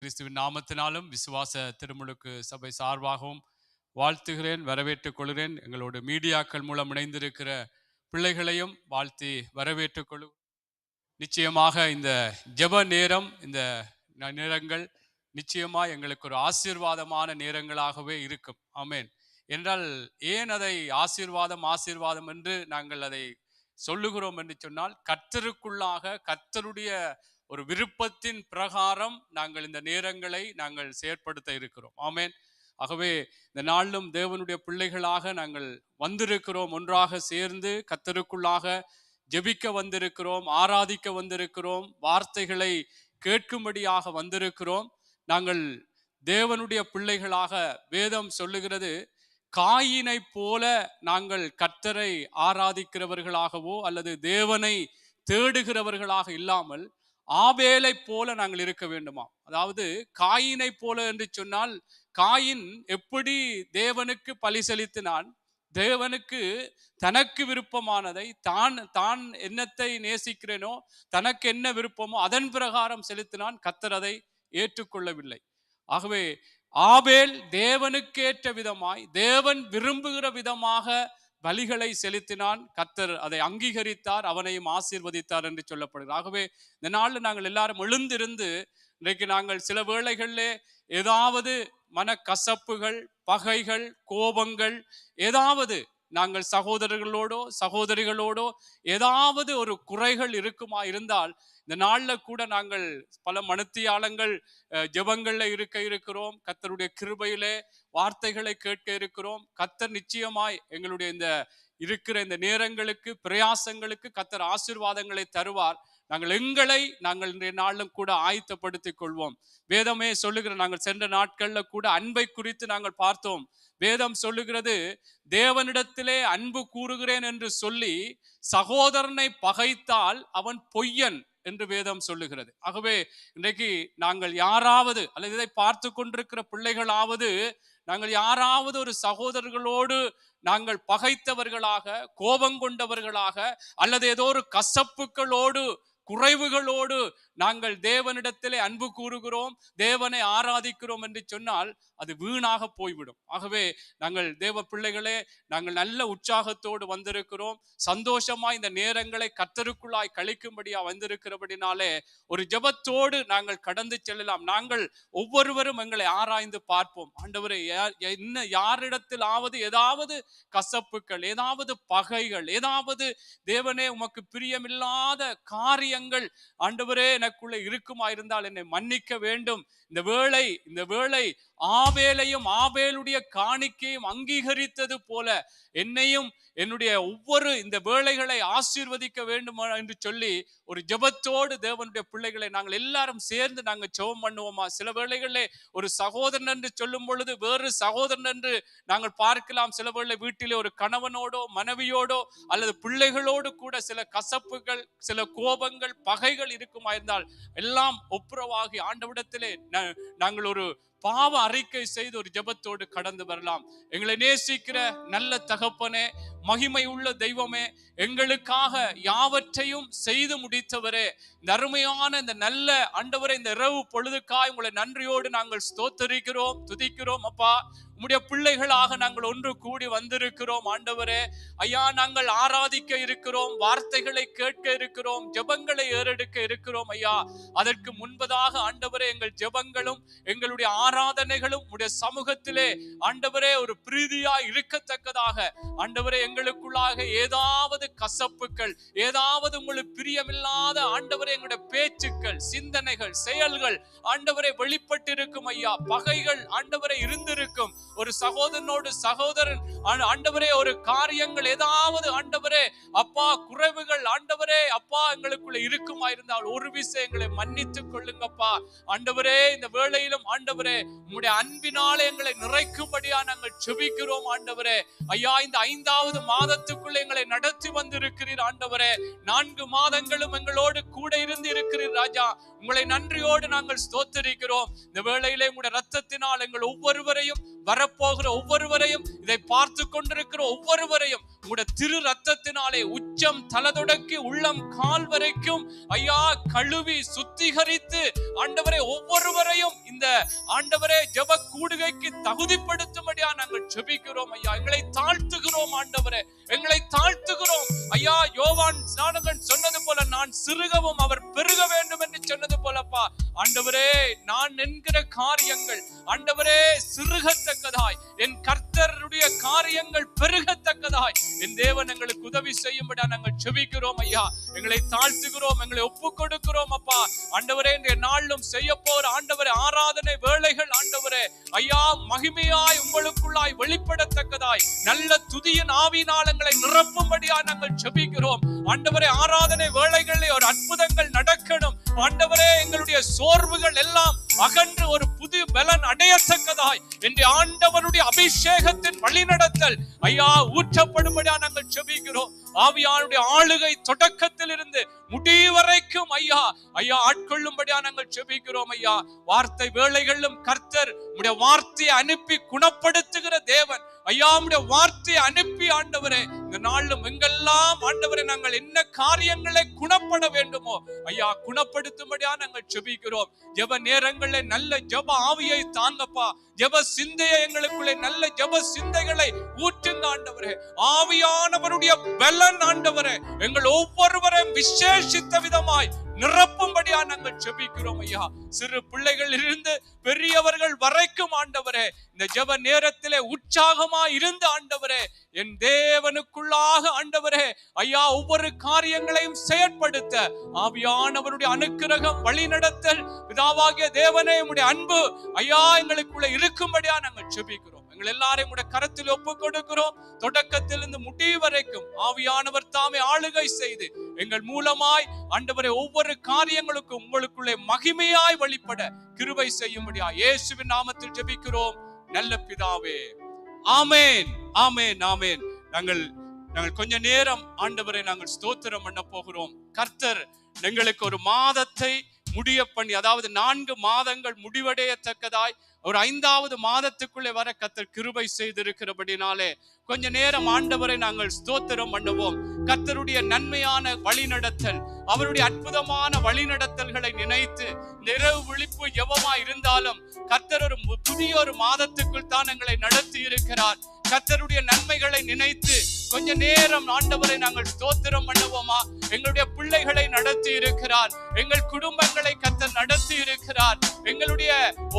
கிறிஸ்துவின் நாமத்தினாலும் விசுவாச திருமுழுக்கு சபை சார்பாகவும் வாழ்த்துகிறேன், வரவேற்றுக் கொள்கிறேன். எங்களோட மீடியாக்கள் மூலம் இணைந்திருக்கிற பிள்ளைகளையும் வாழ்த்தி வரவேற்றுக் கொள்ளும். நிச்சயமாக இந்த ஜெப நேரம், இந்த நேரங்கள் நிச்சயமா எங்களுக்கு ஒரு ஆசீர்வாதமான நேரங்களாகவே இருக்கும். ஆமென். என்றால் ஏன் அதை ஆசீர்வாதம் என்று நாங்கள் அதை சொல்லுகிறோம் என்று சொன்னால், கர்த்தருக்குள்ளாக கர்த்தருடைய ஒரு விருப்பத்தின் பிரகாரம் நாங்கள் இந்த நேரங்களை நாங்கள் செயற்படுத்த இருக்கிறோம். ஆமென். ஆகவே இந்த நாளிலும் தேவனுடைய பிள்ளைகளாக நாங்கள் வந்திருக்கிறோம், ஒன்றாக சேர்ந்து கர்த்தருக்குள்ளாக ஜெபிக்க வந்திருக்கிறோம், ஆராதிக்க வந்திருக்கிறோம், வார்த்தைகளை கேட்கும்படியாக வந்திருக்கிறோம். நாங்கள் தேவனுடைய பிள்ளைகளாக வேதம் சொல்லுகிறது, காயினை போல நாங்கள் கர்த்தரை ஆராதிக்கிறவர்களாகவோ அல்லது தேவனை தேடுகிறவர்களாக இல்லாமல் ஆபேலை போல நாங்கள் இருக்க வேண்டுமா. அதாவது காயினை போல என்று சொன்னால், காயின் எப்படி தேவனுக்கு பலி செலுத்தினான், தேவனுக்கு தனக்கு விருப்பமானதை தான் தான் என்னத்தை நேசிக்கிறேனோ, தனக்கு என்ன விருப்பமோ அதன் பிரகாரம் செலுத்தினான். கர்த்தர் அதை ஏற்றுக்கொள்ளவில்லை. ஆகவே ஆபேல் தேவனுக்கேற்ற விதமாய், தேவன் விரும்புகிற விதமாக பலிகளை செலுத்தினான். கர்த்தர் அதை அங்கீகரித்தார், அவனையும் ஆசீர்வதித்தார் என்று சொல்லப்படுகிறது. ஆகவே இந்த நாளில் நாங்கள் எல்லாரும் எழுந்திருந்து, இன்றைக்கு நாங்கள் சில வேளைகளிலே ஏதாவது மனக்கசப்புகள், பகைகள், கோபங்கள், ஏதாவது நாங்கள் சகோதரர்களோடோ சகோதரிகளோடோ ஏதாவது ஒரு குறைகள் இருக்குமா இருந்தால், இந்த நாளில் கூட நாங்கள் பல மணித்தியாலங்கள் ஜெபங்கள்ல இருக்கிறோம். கர்த்தருடைய கிருபையிலே வார்த்தைகளை கேட்க இருக்கிறோம். கர்த்தர் நிச்சயமாய் எங்களுடைய இந்த இருக்கிற இந்த நேரங்களுக்கு, பிரயாசங்களுக்கு கர்த்தர் ஆசீர்வாதங்களை தருவார். நாங்கள் இன்றைய நாளிலும் கூட ஆயத்தப்படுத்திக் கொள்வோம். வேதமே சொல்லுகிற, நாங்கள் சென்ற நாட்கள்ல கூட அன்பை குறித்து நாங்கள் பார்த்தோம். வேதம் சொல்லுகிறது, தேவனிடத்திலே அன்பு கூறுகிறேன் என்று சொல்லி சகோதரனை பகைத்தால் அவன் பொய்யன் என்று வேதம் சொல்லுகிறது. ஆகவே இன்றைக்கு நாங்கள் யாராவது அல்லது இதை பார்த்து கொண்டிருக்கிற பிள்ளைகளாவது, நாங்கள் யாராவது ஒரு சகோதரர்களோடு நாங்கள் பகைத்தவர்களாக, கோபம் கொண்டவர்களாக, அல்லது ஏதோ ஒரு கசப்புகளோடு, குறைவுகளோடு நாங்கள் தேவனிடத்திலே அன்பு கூறுகிறோம், தேவனை ஆராதிக்கிறோம் என்று சொன்னால் அது வீணாக போய்விடும். ஆகவே நாங்கள் தேவ பிள்ளைகளே, நாங்கள் நல்ல உற்சாகத்தோடு வந்திருக்கிறோம். சந்தோஷமாய் இந்த நேரங்களை கர்த்தருக்குள்ளாய் கழிக்கும்படியா வந்திருக்கிறபடினாலே ஒரு ஜெபத்தோடு நாங்கள் கடந்து செல்லலாம். நாங்கள் ஒவ்வொருவரும் எங்களை ஆராய்ந்து பார்ப்போம். ஆண்டவரே, என்ன யாரிடத்திலாவது ஏதாவது கசப்புகள், ஏதாவது பகைகள், ஏதாவது தேவனே உமக்கு பிரியமில்லாத காரியங்கள் ஆண்டவரே எனக்குள்ள இருக்குமா இருந்தால் என்னை மன்னிக்க வேண்டும். இந்த வேளை ஆபேலையும் ஆபேலுடைய காணிக்கையும் அங்கீகரித்தது போல என்னையும் என்னுடைய ஒவ்வொரு இந்த வேளைகளை ஆசீர்வதிக்க வேண்டும் என்று சொல்லி ஒரு ஜெபத்தோடு தேவனுடைய பிள்ளைகளை நாங்கள் எல்லாரும் சேர்ந்து நாங்கள் ஜெபம் பண்ணுவோமா. சில வேளைகளிலே ஒரு சகோதரன் என்று சொல்லும் பொழுது வேறு சகோதரன் என்று நாங்கள் பார்க்கலாம். சில வேளை வீட்டிலே ஒரு கணவனோடோ மனைவியோடோ அல்லது பிள்ளைகளோடு கூட சில கசப்புகள், சில கோபங்கள், பகைகள் இருக்குமா இருந்தால் எல்லாம் ஒப்புரவாகி ஆண்டவரிடத்திலே நாங்கள் ஒரு பாவ அறிக்கை செய்து ஒரு ஜெபத்தோடு கடந்து வரலாம். எங்களை நேசிக்கிற நல்ல தகப்பனே, மகிமை உள்ள தெய்வமே, எங்களுக்காக யாவற்றையும் செய்து முடித்தவரே, இந்த அருமையான இந்த நல்ல ஆண்டவரே, இந்த இரவு பொழுதுக்காய் உங்களை நன்றியோடு நாங்கள் ஸ்தோத்தரிக்கிறோம், துதிக்கிறோம். அப்பா, உம்முடைய பிள்ளைகளாக நாங்கள் ஒன்று கூடி வந்திருக்கிறோம். ஆண்டவரே ஐயா, நாங்கள் ஆராதிக்க இருக்கிறோம், வார்த்தைகளை கேட்க இருக்கிறோம், ஜெபங்களை ஏறெடுக்க இருக்கிறோம். ஐயா, அதற்கு முன்பதாக ஆண்டவரே, எங்கள் ஜெபங்களும் எங்களுடைய ஆராதனைகளும் உடைய சமூகத்திலே ஆண்டவரே ஒரு பிரீதியா இருக்கத்தக்கதாக ஆண்டவரே, எங்களுக்குள்ளாக ஏதாவது கசப்புகள், ஏதாவது உங்களுக்கு பிரியமில்லாத ஆண்டவரே எங்களுடைய பேச்சுக்கள், சிந்தனைகள், செயல்கள் ஆண்டவரே வெளிப்பட்டிருக்கும். ஐயா, பகைகள் ஆண்டவரே இருந்திருக்கும். ஒரு சகோதரனோடு சகோதரன் ஆண்டவரே ஒரு காரியங்கள் ஏதாவது ஆண்டவரே அப்பா குறைவுகள் ஆண்டவரே அப்பா எங்களுக்குள்ள இருக்குமா இருந்தால் ஒரு விஷயங்களை மன்னித்துக் கொள்ளுங்கப்பா. ஆண்டவரே, இந்த வேளையிலும் ஆண்டவரே உம்முடைய அன்பினாலே எங்களை நிறைக்கும்படியா நாங்கள் ஜெபிக்கிறோம். ஆண்டவரே ஐயா, இந்த 5வது மாதத்துக்குள்ள எங்களை நடத்தி வந்திருக்கிறீர். ஆண்டவரே, 4 மாதங்களும் எங்களோடு கூட இருந்து இருக்கிறீர் ராஜா. உங்களை நன்றியோடு நாங்கள் ஸ்தோத்திரிக்கிறோம். இந்த வேளையிலே உங்களுடைய ரத்தத்தினால் எங்கள் ஒவ்வொருவரையும், வரப்போகிற ஒவ்வொருவரையும், இதை பார்த்து கொண்டிருக்கிற ஒவ்வொருவரையும் உங்களுடைய திரு ரத்தத்தினாலே உச்சம் தலதொடக்கி உள்ளம் கால் வரைக்கும் ஐயா கழுவி சுத்திகரித்து ஆண்டவரே ஒவ்வொருவரையும் இந்த ஆண்டவரே ஜெப கூடுகைக்கு தகுதிப்படுத்தும்படியா நாங்கள் ஜெபிக்கிறோம் ஐயா. எங்களை தாழ்த்துகிறோம் ஆண்டவரே, எங்களை தாழ்த்துகிறோம் ஐயா. யோவான் ஸ்நானகன் சொன்னது போல நான் சிறுகவும் அவர் பெருக வேண்டும் என்று சொன்னது போலப்பா ஆண்டவரே, நான் என்கிற காரியங்கள் ஆண்டவரே சிறுகத்தக்கதாய், என் கர்த்தருடைய காரியங்கள் பெருகத்தக்கதாய் என் தேவன் எங்களுக்கு உதவி செய்யும்படியா நாங்கள் ஜெபிக்கிறோம் ஐயா. எங்களை தாழ்த்துகிறோம், எங்களை ஒப்பு கொடுக்கிறோம் அப்பா ஆண்டவரே. இன்றைய நாளிலும் செய்ய போற ஆண்டவரே ஆராதனை வேளைகள் ஆண்டவரே ஐயா மகிமையாய் உங்களுக்குள்ளாய் வெளிப்படத்தக்கதாய் நல்ல துதியின் ஆவியினால் எங்களை நிரப்பும்படியா நாங்கள் ஜெபிக்கிறோம் ஆண்டவரே. ஆராதனை வேளைகளில் ஒரு அற்புதங்கள் நடக்கணும் ஆண்டவரே. எங்களுடைய சோர்வுகள் எல்லாம் அகன்று ஒரு புது பலன் அடையத்தக்கதாய் என்று ஆண்டவருடைய அபிஷேகத்தின் வழிநடத்தல் ஐயா ஊற்றப்படும்படியா நாங்கள் ஜெபிக்கிறோம். ஆவியானுடைய ஆளுகை தொடக்கத்தில் இருந்து முடிவு வரைக்கும் ஐயா ஐயா ஆட்கொள்ளும்படியா நாங்கள் ஜெபிக்கிறோம் ஐயா. வார்த்தை வேளைகளிலும் கர்த்தர் உடைய வார்த்தையை அனுப்பி குணப்படுத்துகிற தேவன் ஐயா. உடைய வார்த்தையை அனுப்பி ஆண்டவரே இந்த நாளிலும் எங்கெல்லாம் ஆண்டவரே நாங்கள் என்ன காரியங்களை குணப்பட வேண்டுமோ ஐயா குணப்படுத்தும்படியா நாங்கள் ஜெபிக்கிறோம். ஜெப நேரங்களில் நல்ல ஜெப ஆவியை தாங்கப்பா. ஜெப சிந்தையை எங்களுக்குள்ளே நல்ல ஜெப சிந்தைகளை ஊற்றுங்க ஆண்டவரே. ஆவியானவருடைய பலன் ஆண்டவரே எங்கள் ஒவ்வொருவரையும் விசேஷித்த விதமாய் நிரப்பும்படியா நாங்கள் ஜெபிக்கிறோம் ஐயா. சிறு பிள்ளைகள் இருந்து பெரியவர்கள் வரைக்கும் ஆண்டவரே இந்த ஜெப நேரத்திலே உற்சாகமா இருந்து ஆண்டவரே என் தேவனுக்குள்ளாக ஆண்டவரே ஐயா ஒவ்வொரு காரியங்களையும் செயற்படுத்த ஆவியானவருடைய அனுக்கிரகம் வழிநடத்தல் பிதாவாகிய தேவனே உம்முடைய அன்பு ஐயா எங்களுக்குள்ள இருக்கும்படியா நாங்கள் ஜெபிக்கிறோம். எங்கள் எல்லாரையும் உடைய கரத்தில் ஒப்பு கொடுக்கிறோம். தொடக்கத்திலிருந்து முடிவு வரைக்கும் ஆவியானவர் தாமே ஆளுகை செய்து எங்கள் மூலமாய் ஆண்டவரே ஒவ்வொரு காரியங்களுக்கும் உங்களுக்குள்ளே மகிமையாய் வெளிப்பட கிருபை செய்யும்படியா இயேசுவின் நாமத்தில் ஜெபிக்கிறோம் நல்ல பிதாவே. ஆமென், ஆமென், ஆமென். நாங்கள் கொஞ்ச நேரம் ஆண்டவரை நாங்கள் ஸ்தோத்திரம் பண்ண போகிறோம். கர்த்தர் எங்களுக்கு ஒரு மாதத்தை முடிய பண்ணி, அதாவது 4 மாதங்கள் முடிவடையத்தக்கதாய் ஒரு 5வது மாதத்துக்குள்ளே வர கர்த்தர் கிருபை செய்திருக்கிறபடினாலே கொஞ்ச நேரம் ஆண்டவரை நாங்கள் ஸ்தோத்திரம் பண்ணுவோம். கர்த்தருடைய நன்மையான வழிநடத்தல், அவருடைய அற்புதமான வழிநடத்தல்களை நினைத்து நிறைவு விழிப்பு எவமா இருந்தாலும் கர்த்தர் ஒரு புதிய ஒரு மாதத்துக்குள் தான் எங்களை நடத்தி இருக்கிறார். கர்த்தருடைய நன்மைகளை நினைத்து கொஞ்ச நேரம் ஆண்டவரை நாங்கள் ஸ்தோத்திரம் பண்ணுவோமா? எங்களுடைய பிள்ளைகளை நடத்தி இருக்கிறார், எங்கள் குடும்பங்களை கர்த்தர் நடத்தி இருக்கிறார். எங்களுடைய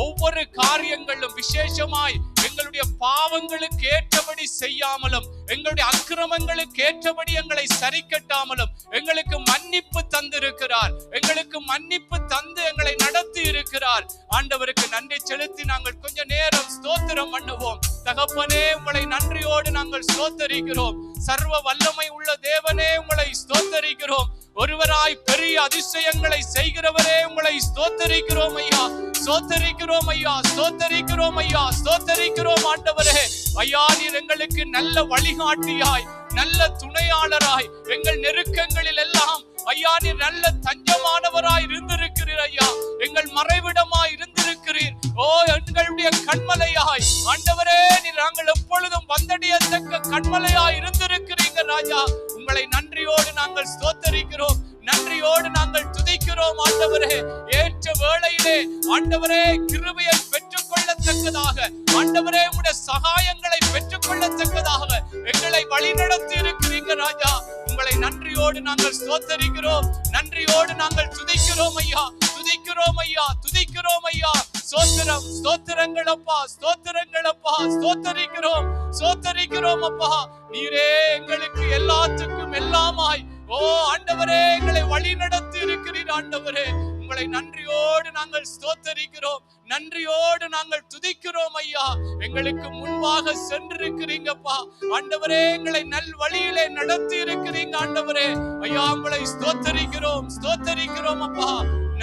ஒவ்வொரு காரியங்களும் விசேஷமாய் எங்களுடைய பாவங்களுக்கு ஏற்றபடி செய்யாமலும் எங்களுடைய அக்கிரமங்களுக்கு ஏற்றபடி எங்களை சரி கட்டாமலும் எங்களுக்கு மன்னிப்பு தந்திருக்கிறார். எங்களுக்கு மன்னிப்பு தந்து எங்களை நடத்தி இருக்கிறார். ஆண்டவருக்கு நன்றி செலுத்தி நாங்கள் கொஞ்ச நேரம் ஸ்தோத்திரம் பண்ணுவோம். தகப்பனே உங்களை நன்றியோடு நாங்கள் ஸ்தோத்தரிக்கிறோம். சர்வ வல்லமை உள்ள தேவனே உங்களை ஸ்தோத்தரிக்கிறோம். ஒருவராய் பெரிய அதிசயங்களை செய்கிறவரே உங்களை ஸ்தோத்தரிக்கிறோம் ஐயா, ஸ்தோத்தரிக்கிறோம் ஐயா, ஸ்தோத்தரிக்கிறோம் ஐயா, ஸ்தோத்தரிக்கிறோம் ஆண்டவரே. ஐயா நீர் எங்களுக்கு நல்ல வழிகாட்டியாய், நல்ல துணையாளராய், எங்கள் நெருக்கங்களில் எல்லாம் ஐயா நீர் நல்ல தஞ்சமானவராய் இருந்திருக்கிறீர் ஐயா. எங்கள் மறைவிடமாய் இருந்திருக்கிறீர். ஓ எங்களுடைய கண்மலையாய் ஆண்டவரே நீர் நாங்கள் எப்பொழுதும் வந்தடையத்தக்க கண்மலையாய் இருந்திருக்கிறீங்க ராஜா. உங்களை நன்றியோடு நாங்கள் ஸ்தோத்தரிக்கிறோம், நன்றியோடு நாங்கள் துதிக்கிறோம் ஆண்டவரே. ஏற்ற வேளையிலே ஆண்டவரே கிருபையை பெற்றுக் கொள்ளத்தக்கதாக, ஆண்டவரே உடைய சகாயங்களை பெற்றுக் கொள்ளத்தக்கதாக எங்களை வழிநடத்தி இருக்கிறீங்க ராஜா. உங்களை நன்றியோடு நாங்கள் ஸ்தோத்தரிக்கிறோம், நன்றியோடு நாங்கள் துதிக்கிறோம் ஐயா, துதிக்கிறோம் ஐயா, துதிக்கிறோம் ஐயா. ஸ்தோத்திரம், ஸ்தோத்திரங்கள் அப்பா, ஸ்தோத்திரங்கள் அப்பா, ஸ்தோத்தரிக்கிறோம், ஸ்தோத்தரிக்கிறோம் அப்பா. நீரே எங்களுக்கு எல்லாத்துக்கும் எல்லாமாய் ஓ ஆண்டவரே எங்களை வழி நடத்தி இருக்கிறீர் ஆண்டவரே. உங்களை நன்றியோடு நாங்கள் ஸ்தோத்தரிக்கிறோம், நன்றியோடு நாங்கள் துதிக்கிறோம் ஐயா. எங்களுக்கு முன்பாக சென்றிருக்கிறீங்கப்பா ஆண்டவரே, எங்களை நல் வழியிலே நடத்தி இருக்கிறீங்க ஆண்டவரே. ஐயா உங்களை ஸ்தோத்தரிக்கிறோம், ஸ்தோத்தரிக்கிறோம் அப்பா,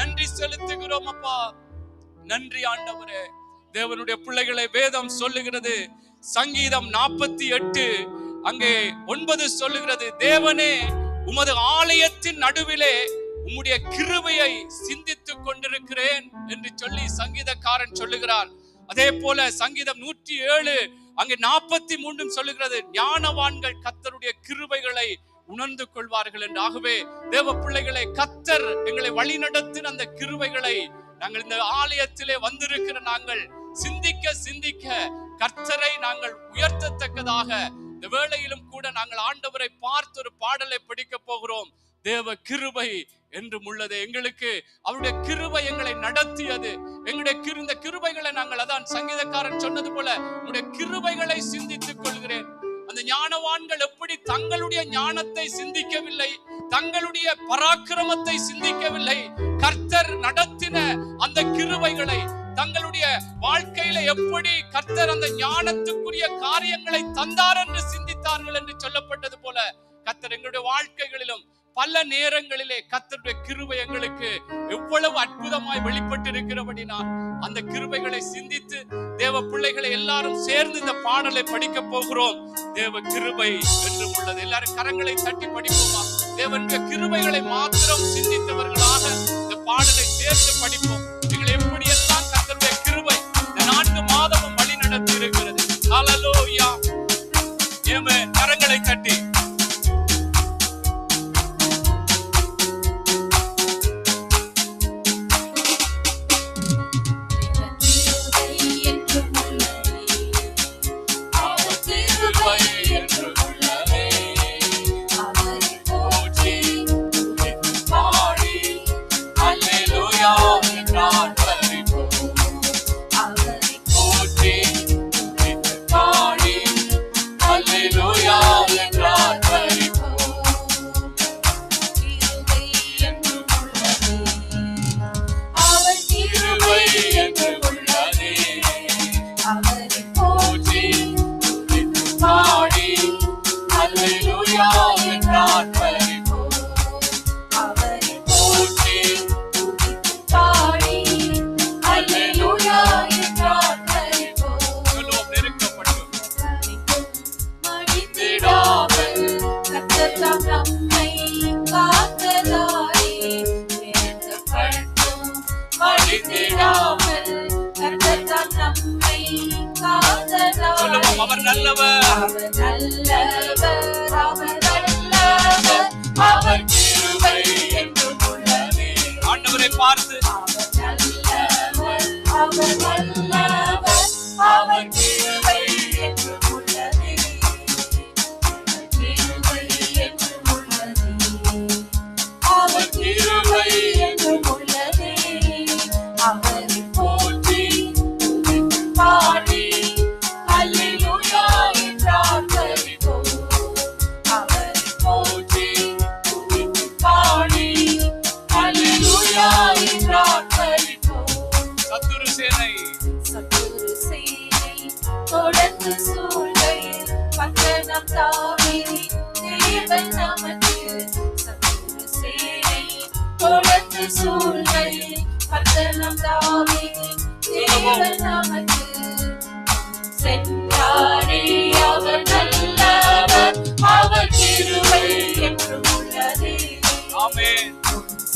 நன்றி செலுத்துகிறோம் அப்பா, நன்றி ஆண்டவரே. தேவனுடைய பிள்ளைகளை வேதம் சொல்லுகிறது, சங்கீதம் 48 அங்கே 9 சொல்லுகிறது, தேவனே உமது ஆலயத்தின் நடுவிலே உம்முடைய கிருபையை சிந்தித்துக் கொண்டிருக்கிறேன் என்று சொல்லி சங்கீதக்காரன் சொல்லுகிறார். அதே போல சங்கீதம் 107 அங்கே 43 சொல்லுகிறது, ஞானவான்கள் கர்த்தருடைய கிருபைகளை உணர்ந்து கொள்வார்கள் என்று. ஆகவே தேவ பிள்ளைகளை, கர்த்தர் எங்களை வழி நடத்தின அந்த கிருபைகளை நாங்கள் இந்த ஆலயத்திலே வந்திருக்கிற நாங்கள் சிந்திக்க சிந்திக்க கர்த்தரை நாங்கள் உயர்த்தத்தக்கதாக இந்த வேளையிலும் கூட நாங்கள் ஆண்டவரை பார்த்து ஒரு பாடலை படிக்க போகிறோம். தேவ கிருபை என்றும் உள்ளது. எங்களுக்கு அவருடைய கிருபை எங்களை நடத்தியது. எங்களுடைய இந்த கிருபைகளை நாங்கள், அதான் சங்கீதக்காரன் சொன்னது போல, உங்களுடைய கிருபைகளை சிந்தித்துக் கொள்கிறேன். அந்த ஞானவான்கள் எப்படி தங்களுடைய ஞானத்தை சிந்திக்கவில்லை, தங்களுடைய பராக்கிரமத்தை சிந்திக்கவில்லை, கர்த்தர் நடத்தின அந்த கிருபைகளை தங்களுடைய வாழ்க்கையில எப்படி கர்த்தர் அந்த ஞானத்துக்குரிய காரியங்களை தந்தார் என்று சிந்தித்தார்கள் என்று சொல்லப்பட்டது போல, கர்த்தர் எங்களுடைய வாழ்க்கைகளிலும் பல நேரங்களிலே கர்த்தருடைய கிருபை எங்களுக்கு எவ்வளவு அற்புதமாய் வெளிப்பட்டு இருக்கிறபடினால் அந்த கிருபைகளை சிந்தித்து தேவ பிள்ளைகளை எல்லாரும் சேர்ந்து இந்த பாடலை படிக்க போகிறோம். தேவ கிருபை என்றும் உள்ளது. எல்லாரும் கரங்களை தட்டி படிப்போமா? தேவனுடைய கிருபைகளை மாத்திரம் சிந்தித்தவர்களாக இந்த பாடலை சேர்ந்து படிப்போம். எங்களை எப்படியெல்லாம் கர்த்தருடைய கிருபை இந்த 4 மாதமும் வழி நடத்தி இருக்கிறது. ஹல்லேலூயா. ஆமென். கரங்களை தட்டி அவர் நல்லவர், அவர் நல்லவர், அவர் நல்லவர், அவர் கிருபை என்றும் உள்ளதே. ஆண்டவரை பார்த்து அவர் நல்லவர், அவர் நல்லவர், அவர் கிருபை என்றும் உள்ளதே. கிருபை என்றும் உள்ளதே, அவர் கிருபை என்றும் உள்ளதே. அவரை போற்றி பாடி அல்லேலூயா என்றார் பரிபோம். அவரை போற்றி பாடி அல்லேலூயா என்றார் பரிபோம். சத்துரு சேனை தொடர்ந்து சூழ்கையில் பட்டணம் தாவீது தேவன் நமக்கு. சத்துரு சேனை தொடர்ந்து சூழ்கையில் பட்டணம் தாவீது தேவன் நமக்கு. சென்றாரே அவர் நல்லவர், அவர் கிருபை என்றும் உள்ளதே. ஆமென்.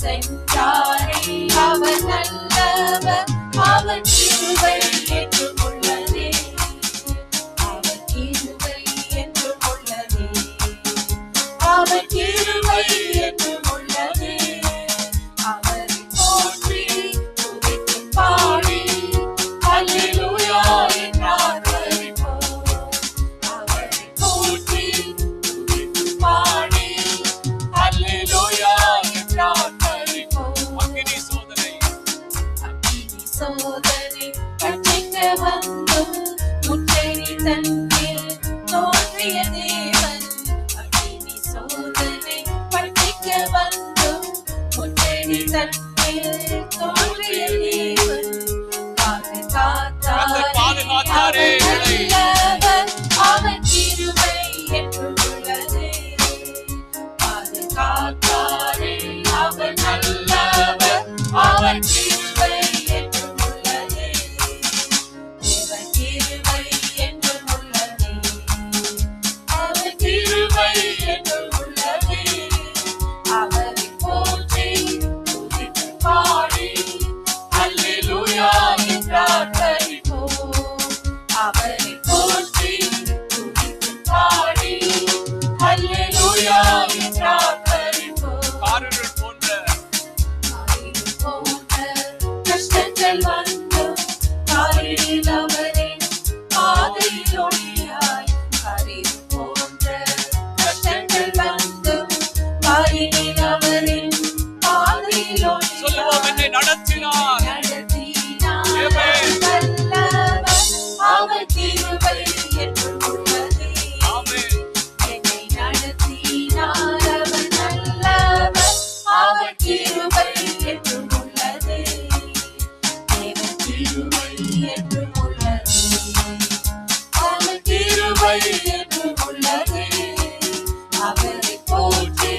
சென்றாரே அவர் நல்லவர், அவர் கிருபை என்றும் உள்ளதே. அவர் கிருபை என்றும் உள்ளதே, அவர் கிருபை என்றும் உள்ளதே. அவரை போற்றி துதித்து பாடி அல்லேலூயா என்றார். சோதனை பற்றிக்க வந்தும் முற்றறி தன்னில் தோன்றிய தேவன். அக்கினி சோதனை பற்றிக்க வந்தும் முற்றறி தன்னில் தோன்றிய தேவன். பாதுகாத்தாரே நல்லவர், அவர் கிருபை என்றும் உள்ளதே. பாதுகாத்தாரே அவர் நல்லவர், அவர் கிருபை என்றும் உள்ளதே. தேவ கிருபை என்றும் உள்ளதே, அவர் கிருபை என்றும் உள்ளதே. அவரை போற்றி துதித்து பாடி அல்லேலூயா என்றார் பரிபோம். என்றும் உள்ளது. அவர் கிருபை என்றும் உள்ளது. அவரை போற்றி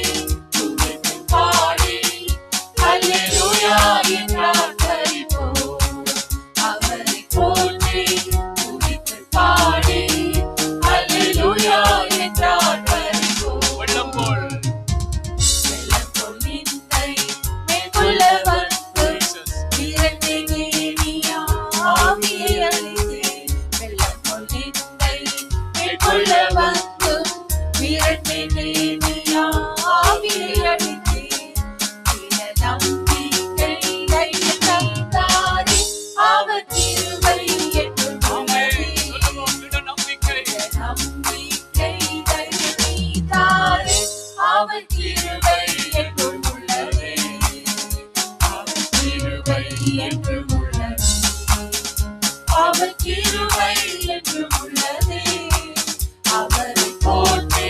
துதித்து பாடி அல்லேலூயா என்று ஆர்ப்பரிப்போம். அவரை போற்றி துதித்து பாடி அல்லேலூயா என்று ஆர்ப்பரிப்போம். வெள்ளம் போல் நிந்தை மேற்கொள்ள வந்து இரண்டு நேமியா ஆவியை அளித்து. வெள்ளம் போல் நிந்தை மேற்கொள்ள வந்து இரண்டு நேமியா ஆவியை அளித்து. நம்பிக்கை தைரியம் தந்தாரே அவர் கிருபை என்றும் உள்ளது. நம்பிக்கை நம்பிக்கை தைரியம் தாரே அவர் கிருபை என்றும் உள்ளது. அவர் கிருபை என்றும் உள்ளது. அவர் கிருபை என்றும் உள்ளது. அவரை போற்றி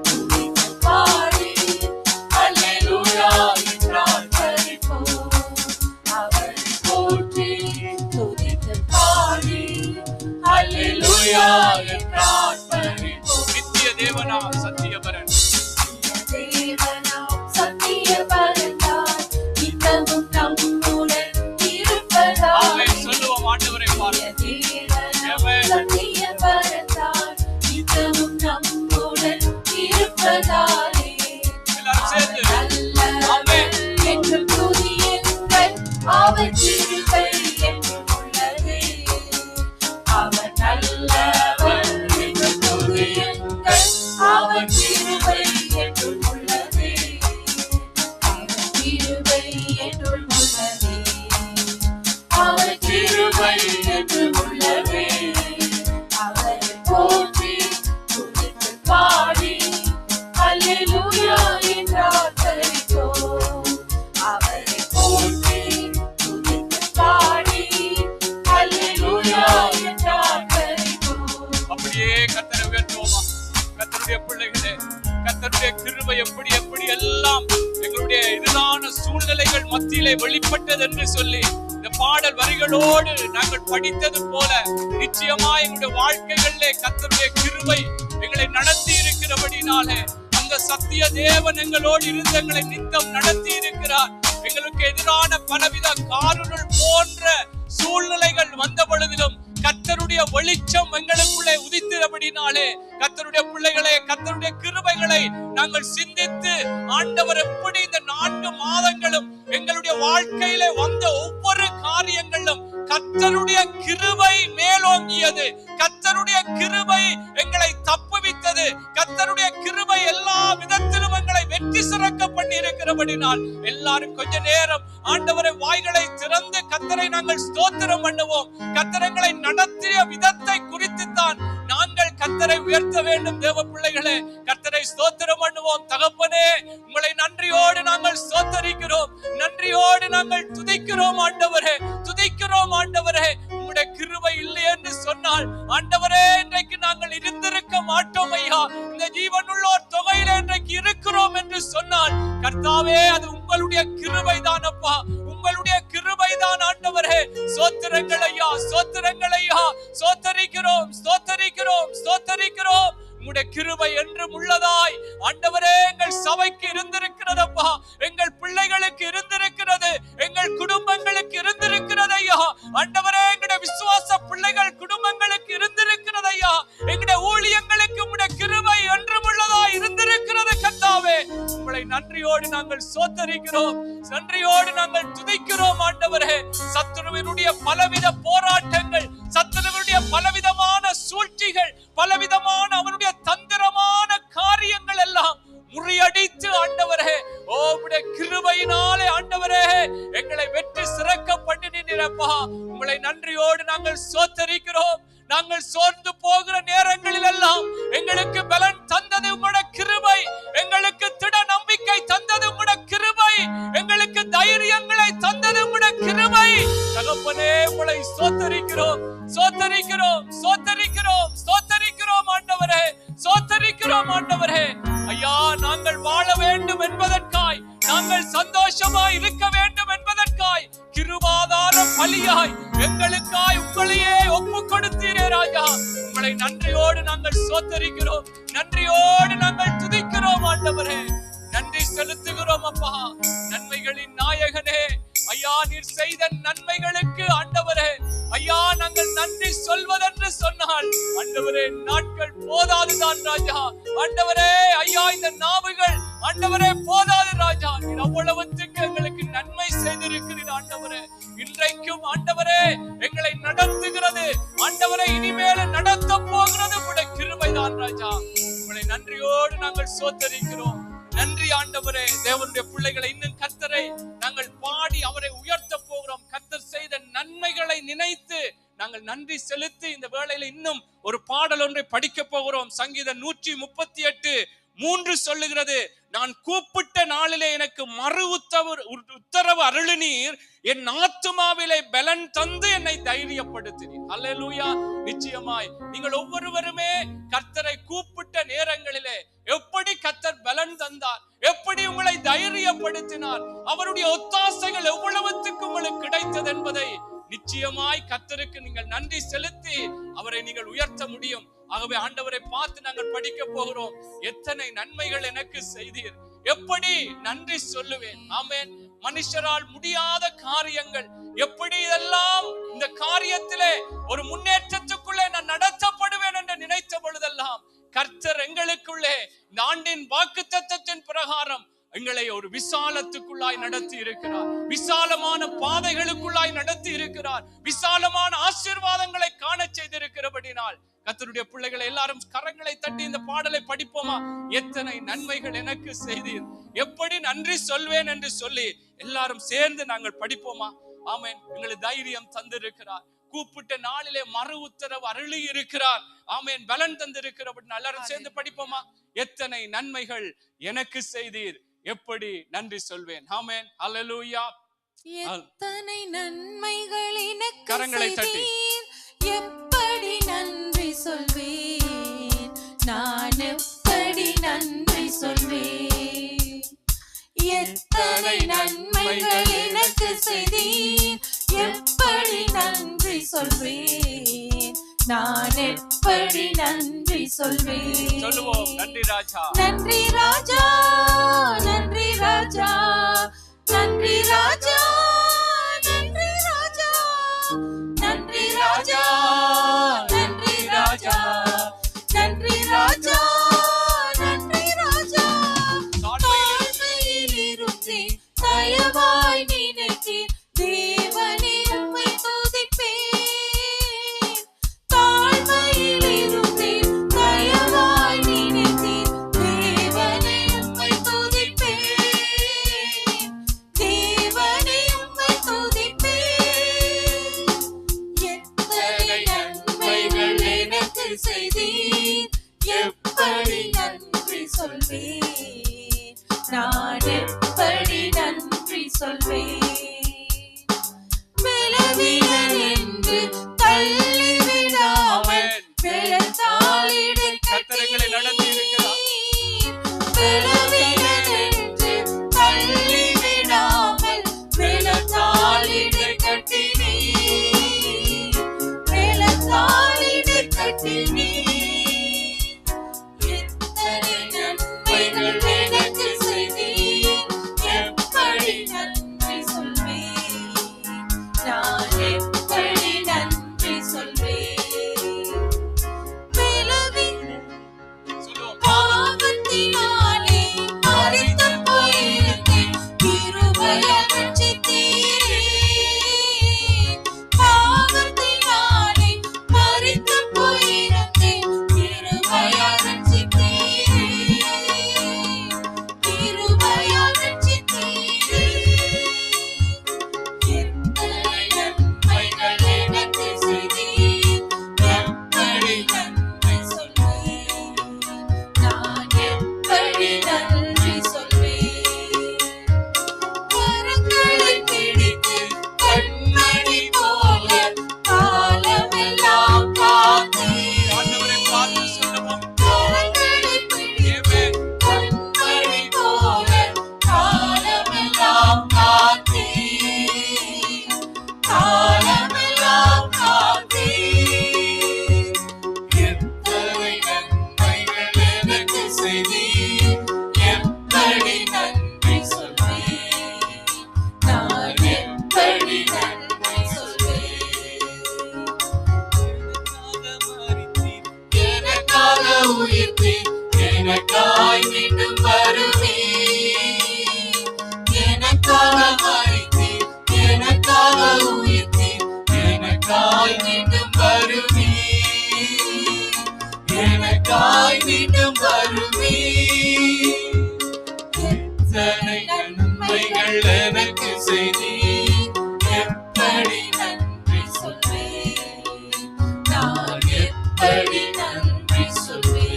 துதித்து பாடி அல்லேலூயா என்று ஆர்ப்பரிப்போம். அவரை போற்றி துதித்து பாடி அல்லேலூயா என்று ஆர்ப்பரிப்போம். நித்திய தேவனா சத்தியபரன் தேவனாம் சத்தியபரனாய் இன்னமும் நம்முடன் இருப்பதாய். சொல்லுவோம் ஆண்டவரை பார்த்து தேவனாம் சத்தியபரனாய் இன்னமும் நம்முடன் இருப்பதாலே. எல்லாரும் சேர்ந்து நல்லவர் என்று துதியுங்கள். அவர் கிருபை என்றும் உள்ளது. அவர் நல்லவர் என்று துதியுங்கள். அவர் கிருபை என்றும் உள்ளது. அவர் கிருபை என்றும் உள்ளது. அவர் கிருபை என்றும் உள்ளது. அவரை போற்றி துதித்து பாடி அல்லேலூயா என்று ஆர்ப்பரிப்போம். அவரை போற்றி துதித்து பாடி அல்லேலூயா என்று ஆர்ப்பரிப்போம். அப்படியே கர்த்தரை உயர்த்துவோமா? கர்த்தருடைய பிள்ளைகளே, கர்த்தருடைய கிருபை எப்படி எப்படி எல்லாம் எங்களுடைய எதிரான சூழ்நிலைகள் மத்தியிலே வெளிப்பட்டது என்று சொல்லி இந்த பாடல் வரிகளோடு நாங்கள் படித்தது போல நிச்சயமா எங்களுடைய வாழ்க்கைகளிலே கர்த்தருடைய கிருபை எங்களை நடத்தி இருக்கிறபடினாலே அந்த சத்திய தேவன் எங்களோடு இருந்து எங்களை நித்தம் நடத்தி இருக்கிறார். எங்களுக்கு எதிரான பலவித காரணங்கள் போன்ற சூழ்நிலைகள் வந்த பொழுதிலும் கர்த்தருடைய வெளிச்சம் எங்களுக்குள்ளே உதித்தபடினாலே கர்த்தருடைய பிள்ளைகளே, கர்த்தருடைய கிருபைகளை நாங்கள் சிந்தித்து ஆண்டவர் எப்படி இந்த 4 மாதங்களும் எங்களுடைய வாழ்க்கையிலே வந்த ஒவ்வொரு காரியங்களும் கர்த்தருடைய கிருபை மேலோங்கியது. கர்த்தருடைய கிருபை எங்களை தப்புவித்தது. கர்த்தருடைய கிருபை எல்லா விதத்திலும் எங்களை வெற்றி சிறக்க பண்ணி இருக்கிறபடினால் எல்லாரும் கொஞ்ச நேரம் ஆண்டவரை வாய்களை திறந்து கர்த்தரை நாங்கள் ஸ்தோத்திரம் பண்ணுவோம். கர்த்தரை நடத்திய விதத்தை குறித்து தான் நாங்கள் கர்த்தரை உயர்த்த வேண்டும். தேவ பிள்ளைகளே, கர்த்தரை ஸ்தோத்திரம் பண்ணுவோம். தகப்பனே, உங்களை நன்றியோடு நாங்கள் ஸ்தோத்தரிக்கிறோம். நன்றியோடு நாங்கள் துதிக்கிறோம் ஆண்டவரே, துதிக்கிறோம் ஆண்டவரே. உங்களுடைய கிருபை இல்லை என்று சொன்னால் ஆண்டவரே இன்றைக்கு நாங்கள் இருந்திருக்க மாட்டோம் ஐயா. இந்த ஜீவனுள்ளோர் தொகையில இன்றைக்கு இருக்கிறோம் என்று சொன்னால் கர்த்தாவே அது உங்களுடைய கிருபை தான் அப்பா, உங்களுடைய கிருபை தான் ஆண்டவரே. ஸ்தோத்திரங்கள் ஐயா, ஸ்தோத்திரங்கள் ஐயா. ஸ்தோத்தரிக்கிறோம், ஸ்தோத்தரிக்கிறோம், ஸ்தோத்தரிக்கிறோம். உங்களுடைய கிருபை என்றும் உள்ளதாய் ஆண்டவரே எங்கள் சபைக்கு இருந்திருக்கிறதப்பா, எங்கள் பிள்ளைகளுக்கு இருந்திருக்கிறது, எங்கள் குடும்பங்களுக்கு இருந்திருக்கிறது ஐயா. ஆண்டவரே எங்களுடைய விசுவாச பிள்ளைகள் குடும்பங்களுக்கு இருந்திருக்கிறது ஐயா. எங்களுடைய ஊழியங்களுக்கு உங்களுடைய கிருபை என்றும் உள்ளதாய் இருந்திருக்கிறது கர்த்தாவே. உங்களை நன்றியோடு நாங்கள் ஸ்தோத்தரிக்கிறோம், நன்றியோடு நாங்கள் துதிக்கிறோம் ஆண்டவரே. சத்துருவினுடைய பலவித போராட்டங்கள், சத்துருவினுடைய பலவிதமான சூழ்ச்சிகள், பலவிதமான அவனுடைய தந்திரமான காரியங்கள் எல்லாம் முறியடித்து ஆண்டவரே உம்முடைய கிருபையினாலே ஆண்டவரே எங்களை வெற்றி சிறக்க பண்ணினீரப்பா. உங்களை நன்றியோடு நாங்கள் ஸ்தோத்தரிக்கிறோம். நாங்கள் சோர்ந்து போகிற நேரங்களில் எல்லாம் எங்களுக்கு பலன் தந்தது உங்களுடைய கிருபை, எங்களுக்கு திட நம்பிக்கை தந்தது உங்களுடைய கிருபை, எங்களுக்கு தைரியங்களை தந்தது உங்களுடைய கிருபை. தகப்பனே உங்களை ஸ்தோத்தரிக்கிறோம், ஸ்தோத்தரிக்கிறோம், ஸ்தோத்தரிக்கிறோம், ஸ்தோத்தரிக்கிறோம் ஆண்டவரே, ஸ்தோத்தரிக்கிறோம் ஆண்டவரே. ஐயா, நாங்கள் வாழ வேண்டும் என்பதற்காய், நாங்கள் சந்தோஷமாய் இருக்க வேண்டும் என்பதற்காய் கிருபாதார பலியாய் எங்களுக்காய் உங்களையே ஒப்பு கொடுத்தீரே ராஜா. உங்களை நன்றியோடு நாங்கள் ஸ்தோத்திரிக்கிறோம், நன்றியோடு நாங்கள் துதிக்கிறோம் ஆண்டவரே. நன்றி செலுத்துகிறோம் அப்பா. நன்மைகளின் நாயகனே ஐயா, நீர் செய்த நன்மைகளுக்கு ஆண்டவரே ஐயா நாங்கள் நன்றி சொல்வதென்று சொன்னால் ஆண்டவரே நாட்கள் போதாதுதான் ராஜா. ஆண்டவரே ஐயா, இந்த நாவுகள் ஆண்டவரே போதாது ராஜா. நீர் அவ்வளவுத்துக்கு எங்களுக்கு நன்மை செய்திருக்கிறீர் ஆண்டவரே. இன்றைக்கும் ஆண்டவரே எங்களை நடத்துகிறது ஆண்டவரே, இனிமேல நடத்த போகிறது உங்களுடைய கிருபைதான் ராஜா. உங்களை நன்றியோடு நாங்கள் ஸ்தோத்திரிக்கிறோம். நன்றி ஆண்டவரே. தேவனுடைய பிள்ளைகளை இன்னும் கர்த்தரை நாங்கள் பாடி அவரை உயர்த்த போகிறோம். கர்த்தர் செய்த நன்மைகளை நினைத்து நாங்கள் நன்றி செலுத்தி இந்த வேளையில இன்னும் ஒரு பாடல் ஒன்றை படிக்க போகிறோம். சங்கீதம் 138:3 சொல்லுகிறது, நான் கூப்பிட்ட நாளிலே எனக்கு மறு உத்தரவு அருளினீர், என் ஆத்துமாவிலே பலன் தந்து என்னை தைரியப்படுத்தினீர். அல்லேலூயா. நிச்சயமாய் நீங்கள் ஒவ்வொருவருமே கர்த்தரை கூப்பிட்ட நேரங்களிலே எப்படி கர்த்தர் பலன் தந்தார், எப்படி உங்களை தைரியப்படுத்தினார், அவருடைய ஒத்தாசைகள் எவ்வளவுத்துக்கு உங்களுக்கு கிடைத்தது என்பதை நிச்சயமாய் கர்த்தருக்கு நீங்கள் நன்றி செலுத்தி அவரை நீங்கள் உயர்த்த முடியும். ஆகவே ஆண்டவரை பார்த்து நாங்கள் படிக்க போகிறோம். எத்தனை நன்மைகள் எனக்கு செய்தீர், எப்படி நன்றி சொல்லுவேன். ஆமென். மனுஷரால் முடியாத காரியங்கள் எப்படி இதெல்லாம் இந்த காரியத்திலே ஒரு முன்னேற்றத்துக்குள்ளே நான் நடத்தப்படுவேன் என்று நினைத்த பொழுதெல்லாம் கர்த்தர் எங்களுக்குள்ளே இந்த ஆண்டின் வாக்குத்தத்தத்தின் பிரகாரம் எங்களை ஒரு விசாலத்துக்குள்ளாய் நடத்தி இருக்கிறார், விசாலமான பாதைகளுக்குள்ளாய் நடத்தி இருக்கிறார், விசாலமான ஆசீர்வாதங்களை காண செய்திருக்கிறபடினால் கர்த்தருடைய பிள்ளைகளை எல்லாரும் கரங்களை தட்டி இந்த பாடலை படிப்போமா? எத்தனை நன்மைகள் எனக்கு செய்தீர், எப்படி நன்றி சொல்வேன் என்று சொல்லி எல்லாரும் சேர்ந்து நாங்கள் படிப்போமா? ஆமென். எங்களுக்கு தைரியம் தந்திருக்கிறார், கூப்பிட்ட நாளிலே மறு உத்தரவு அருளி இருக்கிறார். ஆமென். பலன் தந்திருக்கிறபடி எல்லாரும் சேர்ந்து படிப்போமா? எத்தனை நன்மைகள் எனக்கு செய்தீர், எப்படி நன்றி சொல்வேன். ஆமென். அல்லேலூயா. எத்தனை நன்மைகள் எனக்கு கரங்களை தட்டி எப்படி நன்றி சொல்வேன், நான் எப்படி நன்றி சொல்வேன். எத்தனை நன்மைகள் எனக்கு செய்தீர், எப்படி நன்றி சொல்வேன், நான் எப்படி நன்றி சொல்வேன். சொல்லுவோம். நன்றி ராஜா, நன்றி ராஜா, நன்றி ராஜா, நன்றி ராஜா, நன்றி ராஜா, நன்றி ராஜா, நன்றி ராஜா, நன்றி ராஜா, நன்றி ராஜா. தாழ்மையில் இருந்தேன், தயவாய் நினைத்தீர், தேவனே உம்மை துதிப்பேன். தாழ்மையில் இருந்தேன், தயவாய் நினைத்தீர், தேவனே உம்மை துதிப்பேன், தேவனே உம்மை துதிப்பேன். எத்தனை நன்மைகள் எனக்கு செய்தீர், எப்படி நன்றி சொல்வேன், நான் எப்படி நன்றி சொல்வேன். பலவீனன் என்று தள்ளிவிடாமல் பலத்தாலிடை கர்த்தர்களை நடத்தி இருக்கிறார். பலவீனன் என்று தள்ளிவிடாமல் பலத்தாலிடை கட்டினீர், பலத்தாலிடை கட்டினீர். எத்தனை நன்மைகள் எனக்கு செய்தீர், எப்படி நன்றி சொல்வேன். மறித்தீர், எனக்காய் மீண்டும் வருவீர். எனக்காக மறித்தீர், எனக்காக உயிர்த்தீர், எனக்காய் மீண்டும் வருவீர். எனக்காய் மீண்டும் வருவீர். எத்தனை நன்மைகள் எனக்கு செய்தீர், எப்படி நன்றி சொல்வேன், நான் எப்படி நன்றி சொல்வேன்.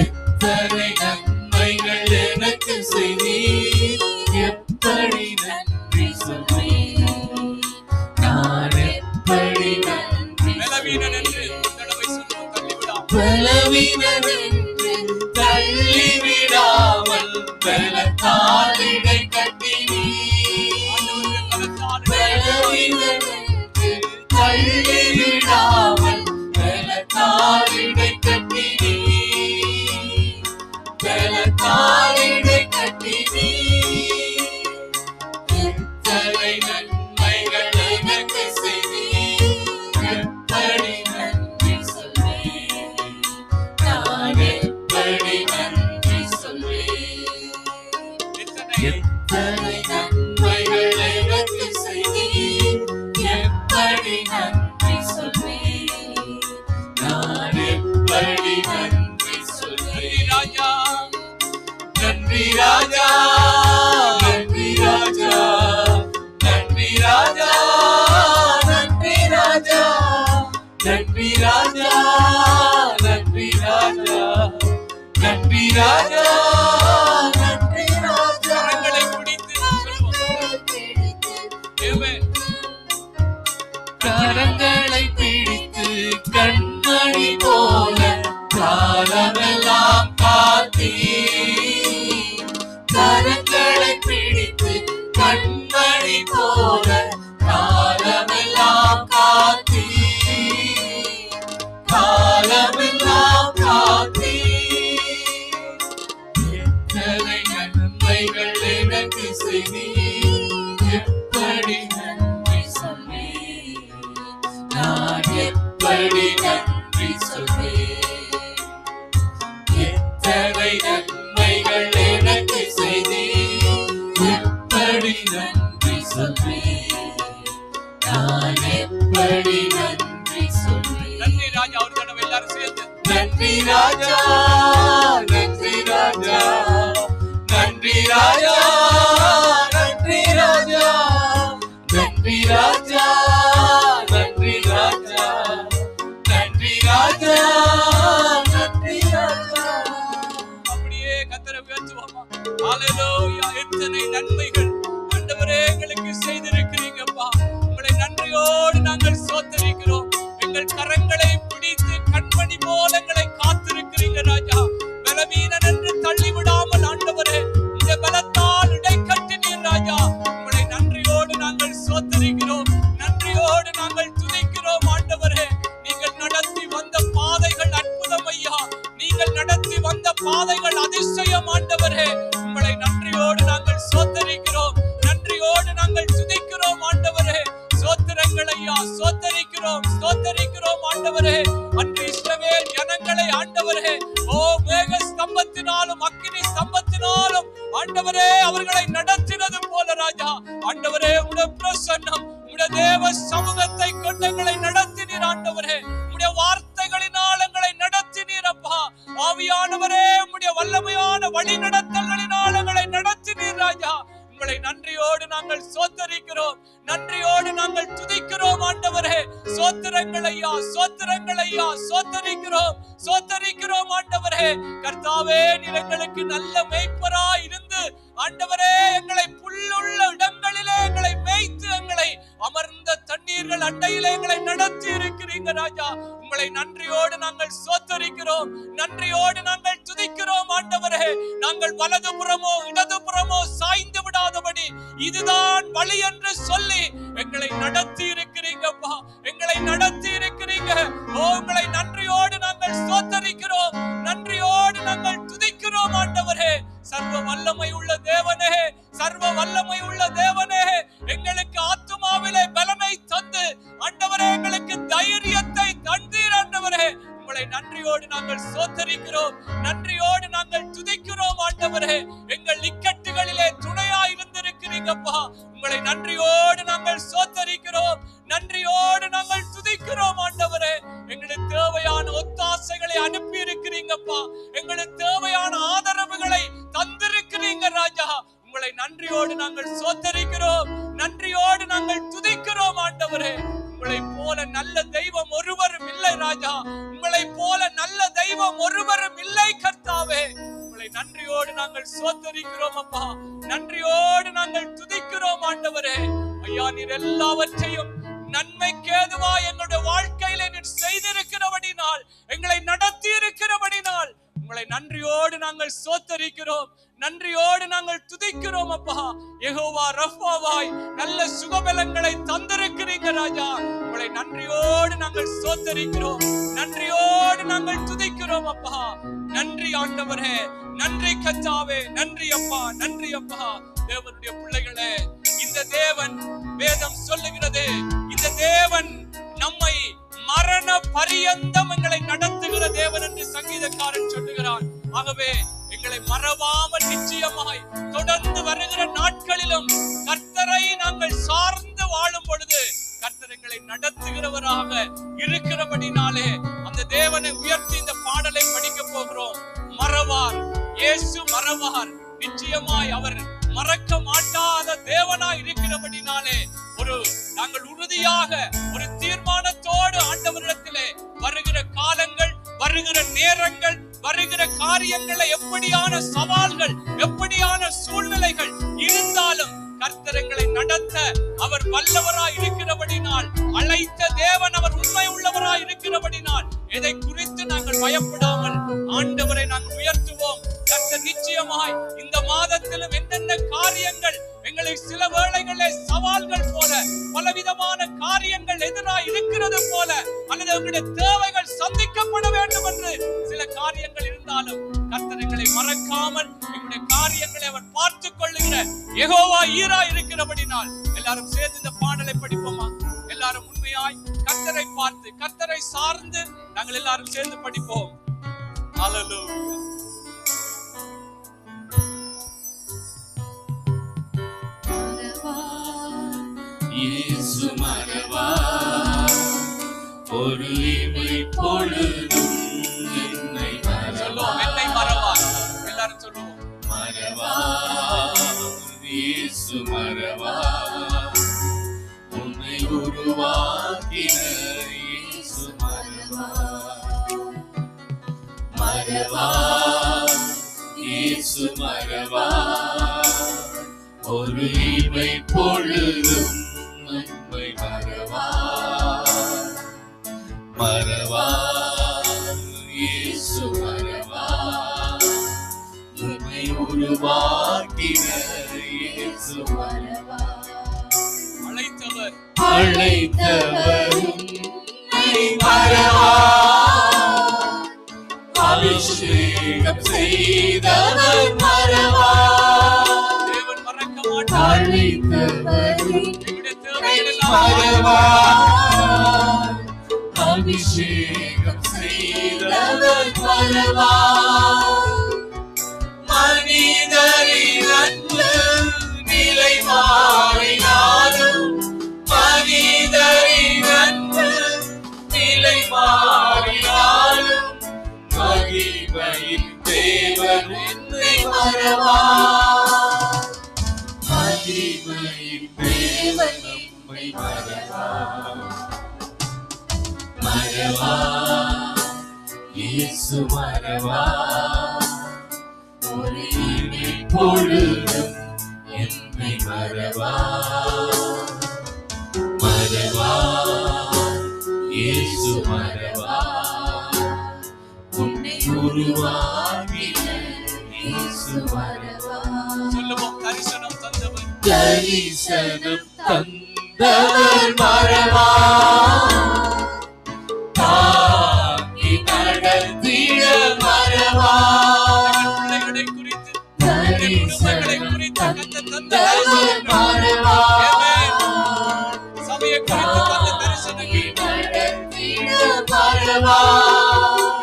எத்தனை நன்மைகள் எனக்கு செய்தீர், எப்படி நன்றி சொல்வேன், நான் எப்படி நன்றி பலவீனன் என்று ஒரு தடவை சொல்லுவோம், தள்ளிவிடாமல். பலவீனன் என்று தள்ளிவிடாமல் பலத்தால் இடை கட்டினீர். பலவீனன் என்று தள்ளிவிடாமல் பலத்தால் இடை கட்டினீர். பலத்தால் இடை கட்டினீர். எத்தனை நன்மைகள் எனக்கு செய்தீர், எப்படி நன்றி சொல்வேன், நான் எப்படி நன்றி சொல்வேன். எத்தனை நன்மைகள் எனக்கு செய்தீர், எப்படி நன்றி சொல்வேன், நான் எப்படி நன்றி சொல்வேன். ராஜா நன்றி ராஜா, நன்றி ராஜா, நன்றி ராஜா, நன்றி ராஜா, நன்றி ராஜா, நன்றி ராஜா, நன்றி ராஜா, நன்றி ராஜா. கரங்களை பிடித்து சொல்லுவோம். Amen. கரங்களை பிடித்து கண்மணி போல காலமெல்லாம் காத்தீர். கரங்களை பிடித்து கண்மணி போல காலமெல்லாம் காத்தீர். காலமெல்லாம் காத்தீர். எத்தனை நன்மைகள் எனக்கு செய்தீர், எப்படி நன்றி சொல்வேன், நான் எப்படி நன்றி சொல்வேன். எத்தனை நன்மைகள் எனக்கு செய்தீர், எப்படி நன்றி சொல்வேன், நான் எப்படி நன்றி சொல்வேன். நன்றி ராஜா, ஒரு தடவை எல்லாரும் சேர்ந்து நன்றி ராஜா, நன்றி ராஜா, நன்றி ராஜா, நன்றி ராஜா, நன்றி ராஜா, நன்றி ராஜா, நன்றி ராஜா, நன்றி ராஜா. அப்படியே கர்த்தரை உயர்த்துவோமா. ஹalleluya. எத்தனை நன்மைகள் ஆண்டவரே எங்களுக்கு செய்திருக்கிறீங்கப்பா. உங்களை நன்றியோடு நாங்கள் ஸ்தோத்திரிக்கிறோம். எங்கள் கரங்களை பிடித்து கண்மணி போல எங்களை காத்திருக்கிறீங்க ராஜா. பலவீனன் என்று தள்ளிவிடாமல் ஆண்டவரே இந்த பலத்தால் இடை கட்டினீர் ராஜா. உங்களை நன்றியோடு நாங்கள் ஸ்தோத்திரிக்கிறோம், நன்றியோடு நாங்கள் துதிக்கிறோம் ஆண்டவரே. நீங்கள் நடத்தி வந்த பாதைகள் அற்புதம் ஐயா. நீங்கள் நடத்தி வந்த பாதைகள் அதிசயம் ஆண்டவரே. உங்களை நன்றியோடு நாங்கள் ஸ்தோத்திரிக்கிறோம், நன்றியோடு நாங்கள் துதிக்கிறோம் ஆண்டவரே. ஸ்தோத்திரங்கள் ஐயா, ஸ்தோத்திரிக்கிறோம், ஸ்தோத்திரிக்கிறோம் ஆண்டவரே. அன்று இஸ்ரவேல் ஜனங்களை ஆண்டவரே ஓ மேக ஸ்தம்பத்தினாலும் அக்கினி ஸ்தம்பத்தினாலும் ஆண்டவரே அவர்களை நடத்தினது போல ராஜா ஆண்டவரே உம்முடைய பிரசன்னம் உம்முடைய தேவ சமூகத்தை கொண்டு எங்களை நடத்தினீர் ஆண்டவரே. உம்முடைய வார்த்தைகளினால் எங்களை நடத்தினீர் அப்பா. ஆவியானவரே உம்முடைய வல்லமையான வழி நடத்தல்களினால் எங்களை நடத்தினீர் ராஜா. உங்களை நன்றியோடு நாங்கள் ஸ்தோத்திரிக்கிறோம், நன்றியோடு நாங்கள் துதிக்கிறோம் ஆண்டவரே. ஸ்தோத்திரங்கள் ஐயா, ஸ்தோத்திரங்கள் ஐயா, ஸ்தோத்திரிக்கிறோம், ஸ்தோத்திரிக்கிறோம் ஆண்டவரே. கர்த்தாவே நீர் எங்களுக்கு நல்ல மேய்ப்பராய் இருந்து ஆண்டவரே எங்களை புல்லுள்ள இடங்களிலே எங்களை மேய்த்து எங்களை அமர்ந்த தண்ணீர்கள் அண்டையிலே எங்களை நடத்தி இருக்கிறீங்க ராஜா. உங்களை நன்றியோடு நாங்கள் ஸ்தோத்திரிக்கிறோம், நன்றியோடு நாங்கள் துதிக்கிறோம் ஆண்டவரே. நாங்கள் வலதுபுறமோ இடதுபுறமோ சாய்ந்து விடாதபடி இதுதான் வழி என்று சொல்லி எங்களை நடத்தி இருக்கிறீங்கப்பா, எங்களை நடத்தி இருக்கிறீங்க. உங்களை நன்றியோடு நாங்கள் ஸ்தோத்திரிக்கிறோம், நன்றியோடு நாங்கள் துதிக்கிறோம் ஆண்டவரே. சர்வ வல்லமை உள்ள தேவனே, சர்வ வல்லமை உள்ள தேவனே, எங்களுக்கு ஆத்துமாவிலே பலனை தந்து ஆண்டவரே எங்களுக்கு தைரியத்தை தந்தீர் ஆண்டவரே. உங்களை நன்றியோடு நாங்கள் ஸ்தோத்திரிக்கிறோம், நன்றியோடு நாங்கள் துதிக்கிறோம் ஆண்டவரே. எங்கள் இக்கட்டுகளிலே துணையாய் இருந்திருக்கிறீங்கப்பா. உங்களை நன்றியோடு நாங்கள் ஸ்தோத்திரிக்கிறோம், நன்றியோடு நாங்கள் துதிக்கிறோம் ஆண்டவரே. எங்களுக்கு தேவையான ஒத்தாசைகளை அனுப்பி இருக்கிறீங்கப்பா, எங்களுக்கு தேவையான ஆதரவுகளை தந்திருக்கிறீங்க ராஜா. உங்களை நன்றியோடு நாங்கள் ஸ்தோத்திரிக்கிறோம், நன்றியோடு நாங்கள் துதிக்கிறோம் ஆண்டவரே. உங்களை போல நல்ல தெய்வம் ஒருவரும் இல்லை ராஜா, உங்களை போல நல்ல தெய்வம் ஒருவரும் இல்லை கர்த்தாவே. உங்களை நன்றியோடு நாங்கள் ஸ்தோத்திரிக்கிறோம் அப்பா, நன்றியோடு நாங்கள் துதிக்கிறோம் ஆண்டவரே. ஐயா, நீர் எல்லாவற்றையும் நன்மைக்கு ஏதுவா எங்களுடைய வாழ்க்கையில நீர் செய்திருக்கிறபடினால், எங்களை நடத்தி இருக்கிறபடினால் உங்களை நன்றியோடு நாங்கள் ஸ்தோத்திரிக்கிறோம், நன்றியோடு நாங்கள் துதிக்கிறோம் அப்பா. யெகோவா ரஃபாவாய் நல்ல சுகபலங்களை தந்திருக்கிறீங்க ராஜா. உங்களை நன்றியோடு நாங்கள் ஸ்தோத்திரிக்கிறோம், நன்றியோடு நாங்கள் துதிக்கிறோம் அப்பா. நன்றி ஆண்டவரே, நன்றி கர்த்தாவே, நன்றி அப்பா, நன்றி அப்பா. தேவனுடைய பிள்ளைகளே, இந்த தேவன், வேதம் சொல்லுகிறது, இந்த தேவன் நம்மை மரண பரியந்தம் எங்களை நடத்துகிற தேவன் என்று சங்கீதக்காரன் சொல்லுகிறான். ஆகவே எங்களை மறவாமல் நிச்சயமாய் தொடர்ந்து வருகிற நாட்களிலும் கர்த்தரை நாங்கள் சார்ந்து வாழும் பொழுது கர்த்தர் எங்களை நடத்துகிறவராக இருக்கிறபடினாலே அந்த தேவனை உயர்த்தி இந்த பாடலை படிக்க போகிறோம். மறவார், இயேசு மறவார். நிச்சயமாய் அவர் மறக்க மாட்டாத தேவனாய் இருக்கிறபடினாலே நாங்கள் உறுதியாக ஒரு தீர்மானத்தோடு ஆண்டவரிடத்திலே வருகிற காலங்கள், வருகிற நேரங்கள், வருகிற காரியங்களை, எப்படியான சவால்கள், எப்படியான சூழ்நிலைகள் இருந்தாலும் கர்த்தரங்களை நடத்த அவர் வல்லவராய் இருக்கிறபடினால், அழைத்த தேவன் அவர் உண்மை உள்ளவராய் இருக்கிறபடினால் எதை குறித்து நாங்கள் பயப்படாமல் ஆண்டவரை நாங்கள் உயர்த்துவோம். கர்த்தர் நிச்சயமாய் இந்த மாதத்திலும் என்னென்ன காரியங்கள் எங்களை சில வேளைகளில் சவால்கள் போல, பலவிதமான காரியங்கள் எதிராக இருக்கிறது போல, அல்லது எங்களுடைய தேவைகள் சந்திக்கப்பட வேண்டும் என்று சில காரியங்கள் இருந்தாலும் கர்த்தர் எங்களை மறக்காமல் எங்களுடைய காரியங்களை அவர் பார்த்துக் கொள்ளுகிற யெகோவா ஈரா இருக்கிறபடினால் எல்லாரும் சேர்ந்து இந்த பாடலை படிப்போமா? எல்லாரும் உண்மையாய் கர்த்தரை பார்த்து, கர்த்தரை சார்ந்து நாங்கள் எல்லாரும் சேர்ந்து படிப்போம். ஹல்லேலூயா. இயேசு மறவார், ஒரு இமை பொழுதும் என்னை மறவார். என்னை மறவார். எல்லாரும் சொல்லுவோம். மறவார், இயேசு மறவார், உன்னை உருவாக்கின இயேசு மறவார். மறவார், இயேசு மறவார், ஒரு இமை பொழுதும் நம்மை மறவார். மறவார், இயேசு மறவார், உம்மை உருவாக்கின இயேசு மறவார். அழைத்தவர், அழைத்தவர் உம்மை மறவார், அபிஷேகம் செய்தவர் மறவார். அழைத்தவர் மறவார், அபிஷேகம் செய்தவர் மறவார். மனிதரின் அன்பு நிலை மாறினாலும், மனிதரின் அன்பு நிலை மாறினாலும், மகிமையின் தேவன் என்னை மறவார். மகிமையின் தேவன் நம்மை மறவார். மறவார், இயேசு மறவார், ஒரு இமை பொழுதும் என்னை மறவார். மறவார், இயேசு மறவார், உன்னை உருவாக்கின இயேசு மறவார். சொல்லுவோம். தரிசனம் தந்தவர், தரிசனம் தந்தவர் மறவார், தாங்கி நடத்திட மறவார். பிள்ளைகளை குறித்து, தரிசனம் குறித்து தந்தவர் மறவார், சபையை குறித்து தந்த தரிசனங்கள் நடத்திட மறவார்.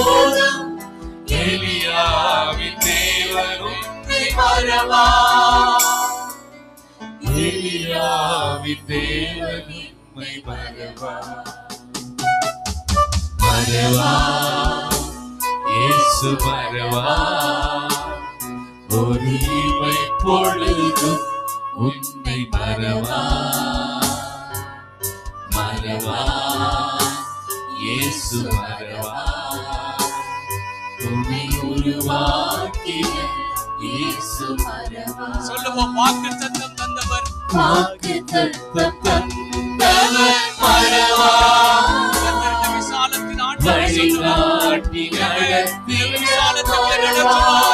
போதும் எலியாவின் தேவன் உன்னை மறவா எலியாவின் தேவன் உன்னை மறவா மறவா இயேசு மறவா ஒரு இமை பொழுதும் உன்னை மறவா மறவா இயேசு மறவா உன்னை உருவாக்கிய இயேசு மறவா சொல்லுவோம் வாக்குத்தத்தம் தந்தவர் வாக்குத்தத்தம் தந்தவர் மறவா விசாலத்தின் ஆண்டவர் வழிகாட்டி நடத்தி விசாலத்துக்கு நடத்துவார்